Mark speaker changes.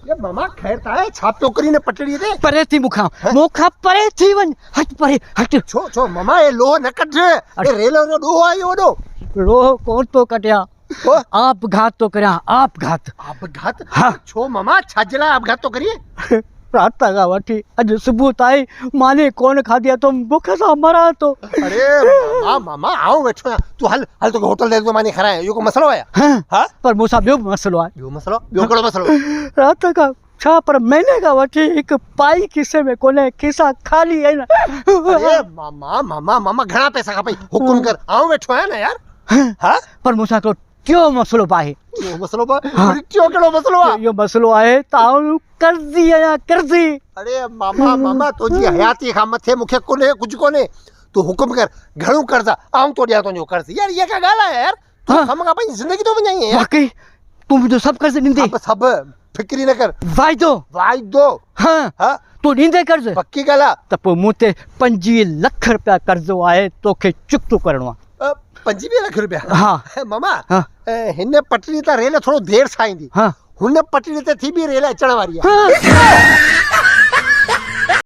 Speaker 1: ये मामा खैर ताए छाप टोकरी ने पटड़ी दे
Speaker 2: परे थी मुखा परे थी वन हट परे हट
Speaker 1: छो मामा ये लोह न कट रे ये रेलो रो डो आयो डो
Speaker 2: रो कौन तो कटिया आप घात तो करिया आप घात
Speaker 1: हाँ छो मामा छाजला आप घात तो करिए
Speaker 2: रात का वठी अज सुबह ताई माने कौन खा दिया तो भूख सा मरा तो
Speaker 1: अरे मामा आओ बैठो तू हल तो होटल दे दो माने खरा है यो को मसलो है हां
Speaker 2: पर मूसा बियो मसलो है
Speaker 1: बियो कड़ो मसलो
Speaker 2: रात का छा पर महीने का वठी एक पाई किसे में कोने खिसा खाली है ना
Speaker 1: अरे मामा घणा पैसा खपई हुकुम कर आओ बैठो है ना यार हां
Speaker 2: पर मूसा को क्यों मसलो पाए
Speaker 1: क्यों मसलो पा क्यों केड़ो मसलो है
Speaker 2: यो मसलो है ताऊ कर्जी या कर्जी
Speaker 1: अरे मामा तो जी हयाती खा मथे मुखे कोने कुछ कोने तू हुकुम कर घणो कर्जा आऊं तो दिया तो जो कर्ज यार ये का गाला है यार तू हम का भाई जिंदगी तो बनाई है यार
Speaker 2: वाकई तुम तो सब कर्ज नींदे
Speaker 1: सब फिक्री न कर वाइदो
Speaker 2: हां तू नींदे कर्ज
Speaker 1: पक्की गाला
Speaker 2: त पो मुते 25 लाख रुपया कर्जो आए तोखे चुकतो करणो
Speaker 1: 25 लाख रुपया
Speaker 2: हाँ
Speaker 1: मामा हिन्ने पटरी ता रेल थोड़ो देर साईंदी
Speaker 2: हाँ
Speaker 1: हुन पटरी ते थी भी रेल अचण वारी है